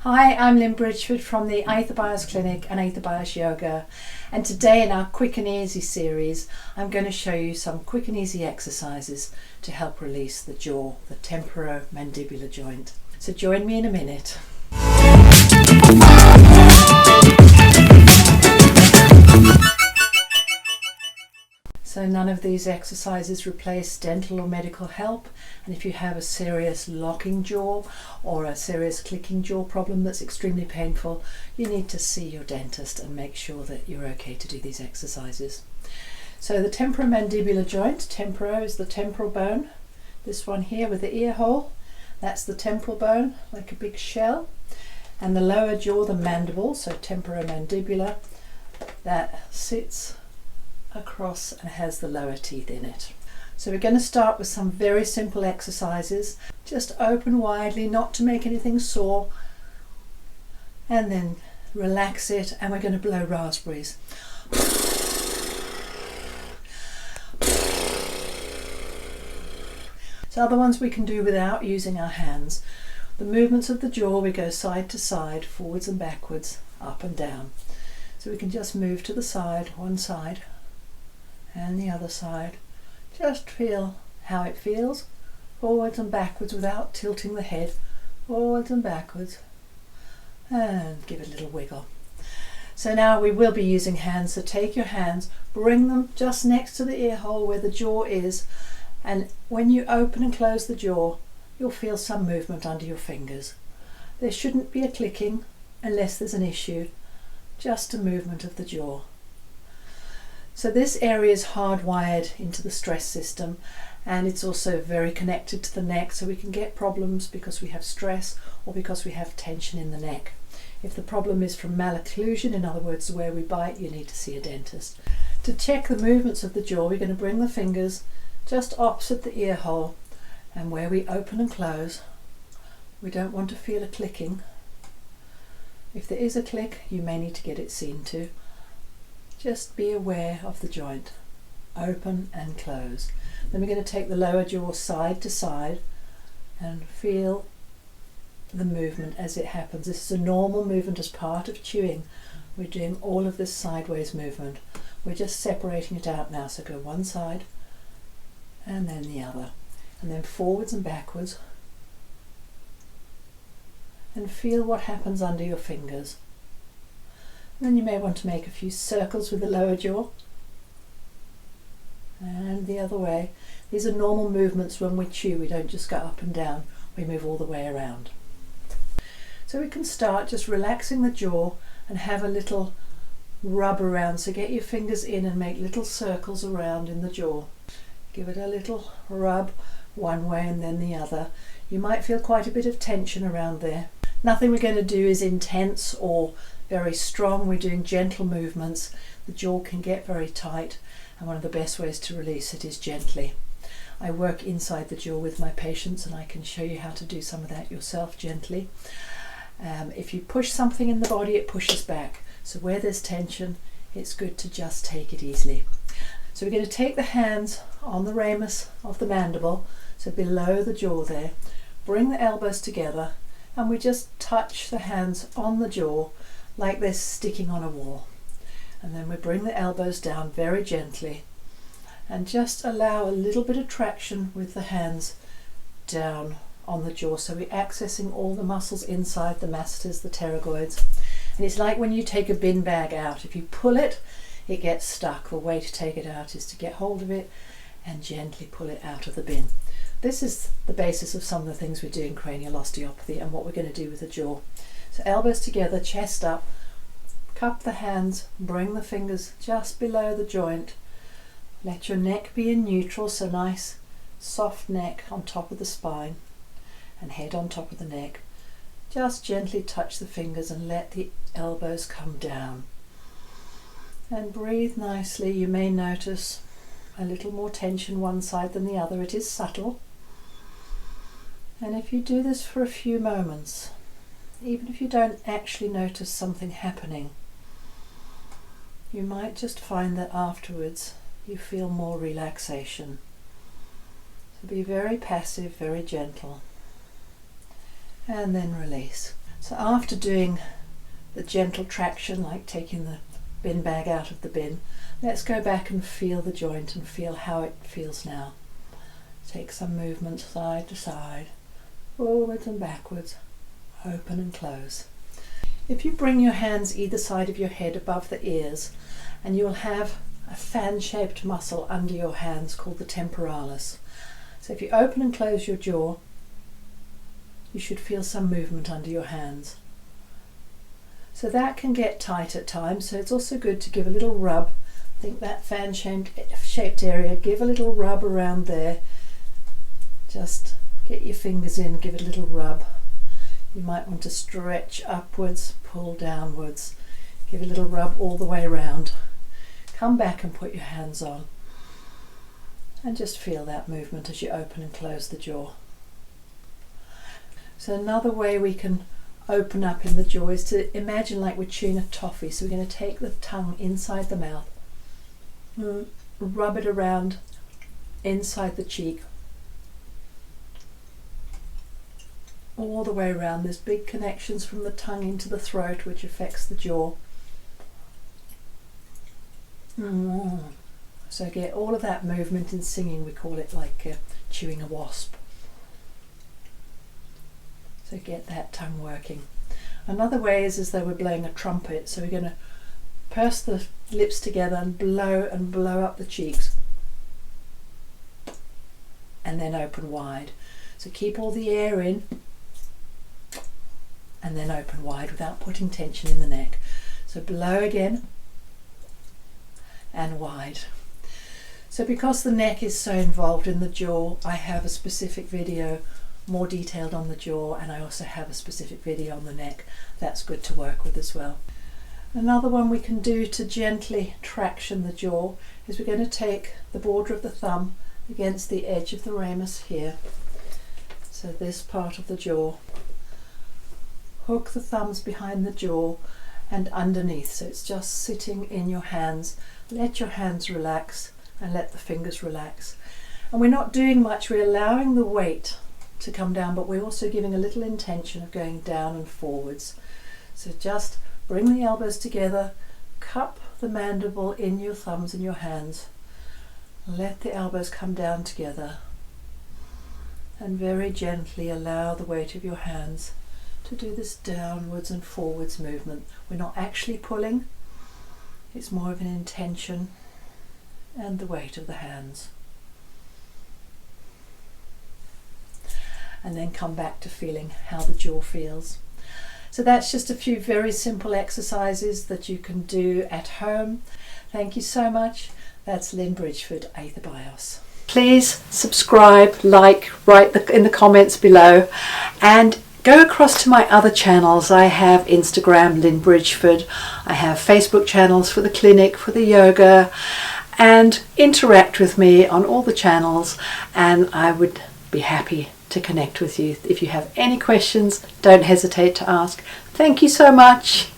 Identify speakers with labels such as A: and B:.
A: Hi, I'm Lynn Bridgeford from the Aether Bios Clinic and Aether Bios Yoga, and today in our Quick and Easy series I'm going to show you some quick and easy exercises to help release the jaw, the temporomandibular joint. So join me in a minute. So none of these exercises replace dental or medical help, and if you have a serious locking jaw or a serious clicking jaw problem that's extremely painful, you need to see your dentist and make sure that you're okay to do these exercises. So the temporomandibular joint, temporo is the temporal bone, this one here with the ear hole, that's the temporal bone like a big shell, and the lower jaw, the mandible, so temporomandibular, that sits across and has the lower teeth in it. So we're going to start with some very simple exercises. Just open widely, not to make anything sore, and then relax it, and we're going to blow raspberries. So other ones we can do without using our hands. The movements of the jaw, we go side to side, forwards and backwards, up and down. So we can just move to the side, one side, and the other side. Just feel how it feels, forwards and backwards without tilting the head, forwards and backwards, and give it a little wiggle. So now we will be using hands, so take your hands, bring them just next to the ear hole where the jaw is, and when you open and close the jaw, you'll feel some movement under your fingers. There shouldn't be a clicking unless there's an issue, just a movement of the jaw. So this area is hardwired into the stress system, and it's also very connected to the neck, so we can get problems because we have stress or because we have tension in the neck. If the problem is from malocclusion, in other words where we bite, you need to see a dentist. To check the movements of the jaw, we're going to bring the fingers just opposite the ear hole, and where we open and close, we don't want to feel a clicking. If there is a click, you may need to get it seen to. Just be aware of the joint, open and close. Then we're going to take the lower jaw side to side and feel the movement as it happens. This is a normal movement as part of chewing. We're doing all of this sideways movement. We're just separating it out now, so go one side and then the other, and then forwards and backwards, and feel what happens under your fingers. Then you may want to make a few circles with the lower jaw, and the other way. These are normal movements when we chew. We don't just go up and down, we move all the way around. So we can start just relaxing the jaw and have a little rub around. So get your fingers in and make little circles around in the jaw. Give it a little rub one way and then the other. You might feel quite a bit of tension around there. Nothing we're going to do is intense or very strong. We're doing gentle movements. The jaw can get very tight, and one of the best ways to release it is gently. I work inside the jaw with my patients, and I can show you how to do some of that yourself gently. If you push something in the body, it pushes back. So where there's tension, it's good to just take it easily. So we're going to take the hands on the ramus of the mandible, so below the jaw there, bring the elbows together, and we just touch the hands on the jaw like they're sticking on a wall. And then we bring the elbows down very gently and just allow a little bit of traction with the hands down on the jaw. So we're accessing all the muscles inside the masseters, the pterygoids. And it's like when you take a bin bag out. If you pull it, it gets stuck. The way to take it out is to get hold of it and gently pull it out of the bin. This is the basis of some of the things we do in cranial osteopathy and what we're going to do with the jaw. So elbows together, chest up, cup the hands, bring the fingers just below the joint. Let your neck be in neutral, so nice soft neck on top of the spine and head on top of the neck. Just gently touch the fingers and let the elbows come down. And breathe nicely. You may notice a little more tension one side than the other. It is subtle. And if you do this for a few moments, even if you don't actually notice something happening, you might just find that afterwards you feel more relaxation. So be very passive, very gentle, and then release. So after doing the gentle traction, like taking the bin bag out of the bin, let's go back and feel the joint and feel how it feels now. Take some movement side to side, forwards and backwards, open and close. If you bring your hands either side of your head above the ears, and you'll have a fan-shaped muscle under your hands called the temporalis. So if you open and close your jaw, you should feel some movement under your hands. So that can get tight at times, so it's also good to give a little rub. I think that fan-shaped area, give a little rub around there. Just get your fingers in, give it a little rub. You might want to stretch upwards, pull downwards, give a little rub all the way around. Come back and put your hands on and just feel that movement as you open and close the jaw. So another way we can open up in the jaw is to imagine like we're chewing a toffee. So we're going to take the tongue inside the mouth, rub it around inside the cheek, all the way around. There's big connections from the tongue into the throat, which affects the jaw. So get all of that movement in singing. We call it like chewing a wasp. So get that tongue working. Another way is as though we're blowing a trumpet. So we're going to purse the lips together and blow up the cheeks. And then open wide. So keep all the air in and then open wide without putting tension in the neck. So blow again and wide. So because the neck is so involved in the jaw, I have a specific video more detailed on the jaw, and I also have a specific video on the neck. That's good to work with as well. Another one we can do to gently traction the jaw is we're going to take the border of the thumb against the edge of the ramus here. So this part of the jaw. Hook the thumbs behind the jaw and underneath, so it's just sitting in your hands. Let your hands relax and let the fingers relax. And we're not doing much, we're allowing the weight to come down, but we're also giving a little intention of going down and forwards. So just bring the elbows together, cup the mandible in your thumbs and your hands, let the elbows come down together, and very gently allow the weight of your hands to do this downwards and forwards movement. We're not actually pulling, it's more of an intention and the weight of the hands. And then come back to feeling how the jaw feels. So that's just a few very simple exercises that you can do at home. Thank you so much. That's Lynn Bridgeford, Aether Bios. Please subscribe, like, write in the comments below, and go across to my other channels. I have Instagram, Lynn Bridgeford. I have Facebook channels for the clinic, for the yoga, and interact with me on all the channels, and I would be happy to connect with you. If you have any questions, don't hesitate to ask. Thank you so much.